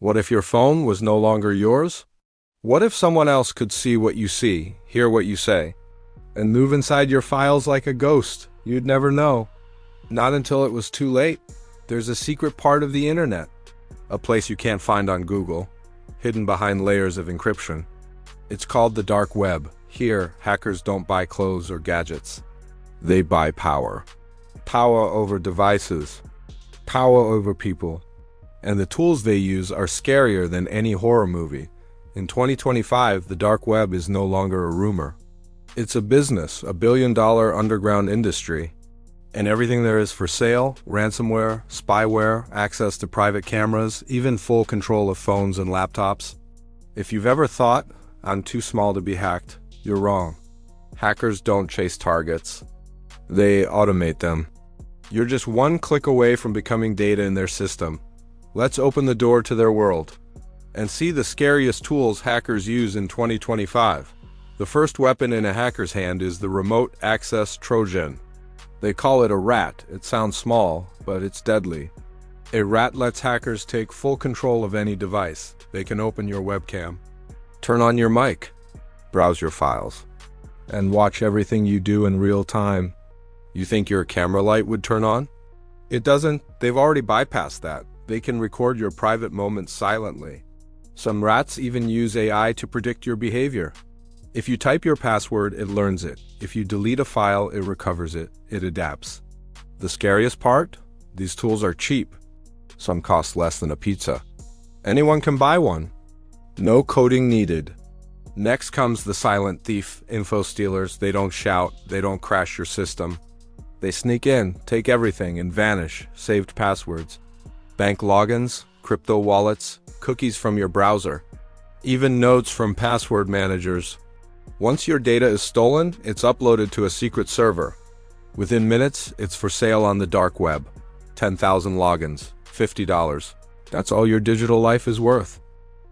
What if your phone was no longer yours? What if someone else could see what you see, hear what you say, and move inside your files like a ghost? You'd never know. Not until it was too late. There's a secret part of the internet, a place you can't find on Google, hidden behind layers of encryption. It's called the dark web. Here, hackers don't buy clothes or gadgets. They buy power. Power over devices. Power over people. And the tools they use are scarier than any horror movie. In 2025, the dark web is no longer a rumor. It's a business, a billion-dollar underground industry. And everything there is for sale: ransomware, spyware, access to private cameras, even full control of phones and laptops. If you've ever thought, "I'm too small to be hacked," you're wrong. Hackers don't chase targets. They automate them. You're just one click away from becoming data in their system. Let's open the door to their world and see the scariest tools hackers use in 2025. The first weapon in a hacker's hand is the remote access Trojan. They call it a rat. It sounds small, but it's deadly. A rat lets hackers take full control of any device. They can open your webcam, turn on your mic, browse your files, and watch everything you do in real time. You think your camera light would turn on? It doesn't. They've already bypassed that. They can record your private moments silently. Some rats even use AI to predict your behavior. If you type your password, it learns it. If you delete a file, it recovers it. It adapts. The scariest part? These tools are cheap. Some cost less than a pizza. Anyone can buy one. No coding needed. Next comes the silent thief, info stealers. They don't shout. They don't crash your system. They sneak in, take everything, and vanish. Saved passwords, bank logins, crypto wallets, cookies from your browser, even notes from password managers. Once your data is stolen, it's uploaded to a secret server. Within minutes, it's for sale on the dark web. 10,000 logins, $50. That's all your digital life is worth.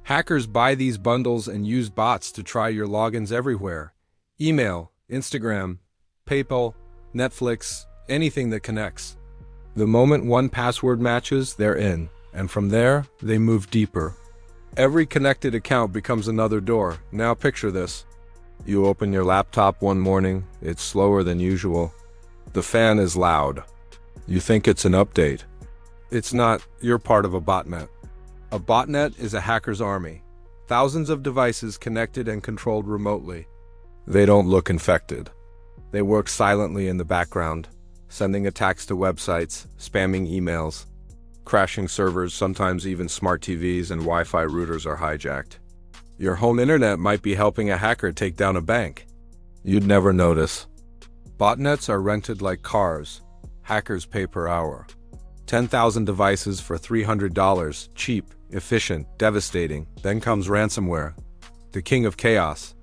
Hackers buy these bundles and use bots to try your logins everywhere. Email, Instagram, PayPal, Netflix, anything that connects. The moment one password matches, they're in. And from there, they move deeper. Every connected account becomes another door. Now picture this. You open your laptop one morning, it's slower than usual. The fan is loud. You think it's an update. It's not. You're part of a botnet. A botnet is a hacker's army. Thousands of devices connected and controlled remotely. They don't look infected. They work silently in the background, sending attacks to websites, spamming emails, crashing servers. Sometimes even smart TVs and Wi-Fi routers are hijacked. Your home internet might be helping a hacker take down a bank. You'd never notice. Botnets are rented like cars. Hackers pay per hour. 10,000 devices for $300. Cheap, efficient, devastating. Then comes ransomware, the king of chaos.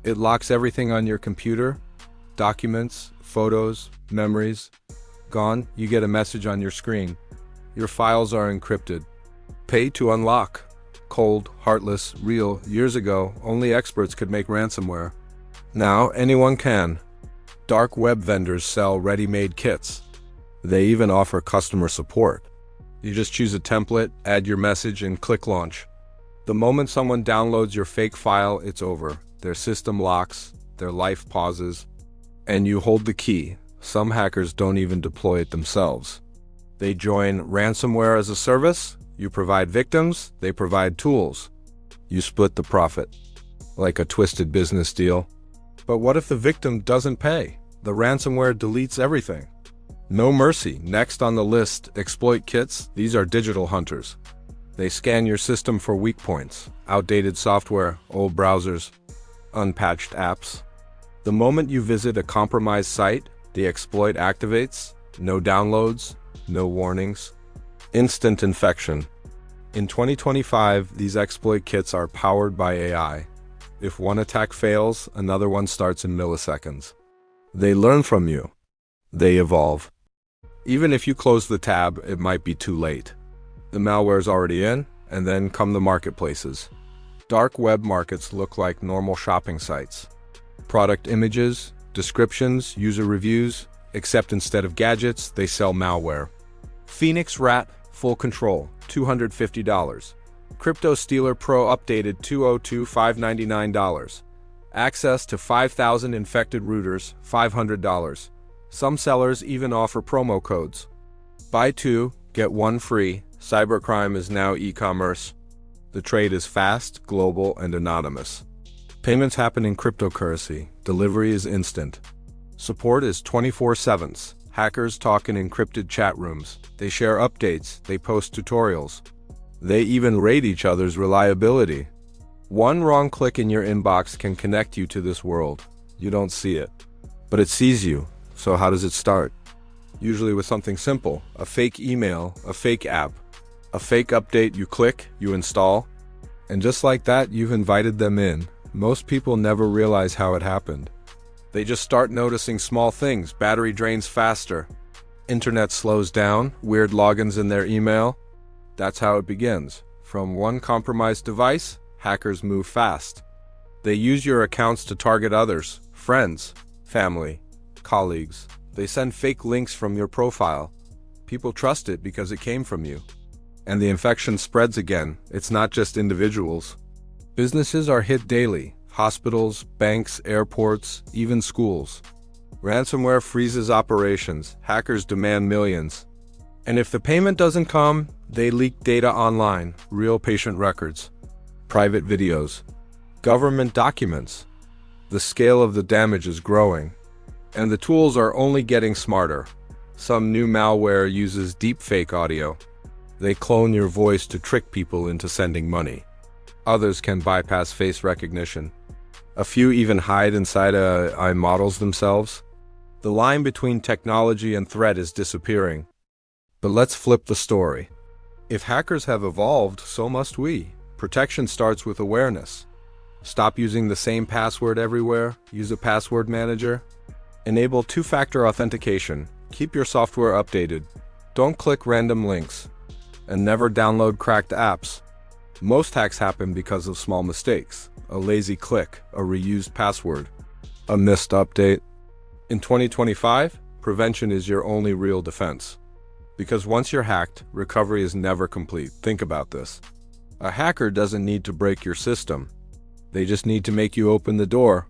It locks everything on your computer. Documents, photos, memories. Gone. You get a message on your screen. Your files are encrypted. Pay to unlock. Cold, heartless, real. Years ago, only experts could make ransomware. Now, anyone can. Dark web vendors sell ready-made kits. They even offer customer support. You just choose a template, add your message, and click launch. The moment someone downloads your fake file, it's over. Their system locks, their life pauses, and you hold the key. Some hackers don't even deploy it themselves. They join ransomware as a service. You provide victims, they provide tools. You split the profit. Like a twisted business deal. But what if the victim doesn't pay? The ransomware deletes everything. No mercy. Next on the list, exploit kits. These are digital hunters. They scan your system for weak points, outdated software, old browsers, unpatched apps. The moment you visit a compromised site, the exploit activates. No downloads, no warnings. Instant infection. In 2025, these exploit kits are powered by AI. If one attack fails, another one starts in milliseconds. They learn from you. They evolve. Even if you close the tab, it might be too late. The malware's already in, and then come the marketplaces. Dark web markets look like normal shopping sites. Product images, descriptions, user reviews, except instead of gadgets, they sell malware. Phoenix Rat, full control, $250. Crypto Stealer Pro updated 2025 $99. Access to 5,000 infected routers, $500. Some sellers even offer promo codes. Buy 2, get 1 free. Cybercrime is now e-commerce. The trade is fast, global, and anonymous. Payments happen in cryptocurrency. Delivery is instant. Support is 24/7. Hackers talk in encrypted chat rooms. They share updates. They post tutorials. They even rate each other's reliability. One wrong click in your inbox can connect you to this world. You don't see it, but it sees you. So how does it start? Usually with something simple: a fake email, a fake app, a fake update. You click, you install, and just like that, you've invited them in. Most people never realize how it happened. They just start noticing small things. Battery drains faster. Internet slows down. Weird logins in their email. That's how it begins. From one compromised device, hackers move fast. They use your accounts to target others, friends, family, colleagues. They send fake links from your profile. People trust it because it came from you. And the infection spreads again. It's not just individuals. Businesses are hit daily. Hospitals, banks, airports, even schools. Ransomware freezes operations. Hackers demand millions. And if the payment doesn't come, they leak data online, real patient records, private videos, government documents. The scale of the damage is growing, and the tools are only getting smarter. Some new malware uses deepfake audio. They clone your voice to trick people into sending money. Others can bypass face recognition. A few even hide inside AI models themselves. The line between technology and threat is disappearing. But let's flip the story. If hackers have evolved, so must we. Protection starts with awareness. Stop using the same password everywhere. Use a password manager. Enable two-factor authentication. Keep your software updated. Don't click random links. And never download cracked apps. Most hacks happen because of small mistakes. A lazy click, a reused password, a missed update. In 2025, prevention is your only real defense. Because once you're hacked, recovery is never complete. Think about this. A hacker doesn't need to break your system. They just need to make you open the door.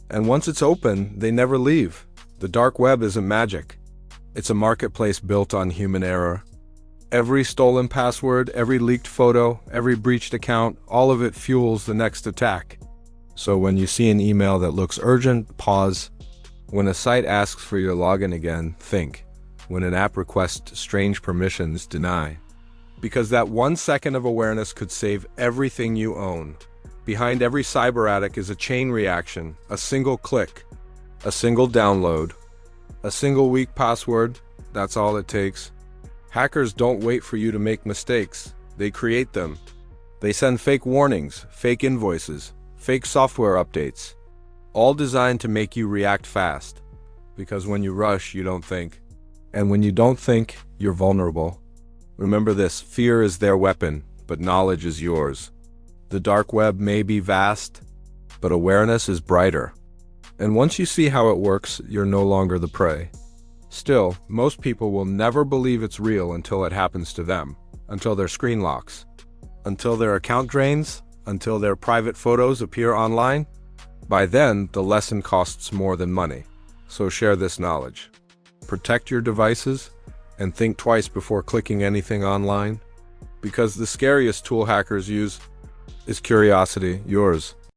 And once it's open, they never leave. The dark web isn't magic. It's a marketplace built on human error. Every stolen password, every leaked photo, every breached account, all of it fuels the next attack. So when you see an email that looks urgent, pause. When a site asks for your login again, think. When an app requests strange permissions, deny. Because that 1 second of awareness could save everything you own. Behind every cyber attack is a chain reaction, a single click, a single download, a single weak password. That's all it takes. Hackers don't wait for you to make mistakes. They create them. They send fake warnings, fake invoices, fake software updates, all designed to make you react fast. Because when you rush, you don't think. And when you don't think, you're vulnerable. Remember this: fear is their weapon, but knowledge is yours. The dark web may be vast, but awareness is brighter. And once you see how it works, you're no longer the prey. Still, most people will never believe it's real until it happens to them, until their screen locks, until their account drains, until their private photos appear online. By then, the lesson costs more than money. So share this knowledge. Protect your devices, and think twice before clicking anything online. Because the scariest tool hackers use is curiosity, yours.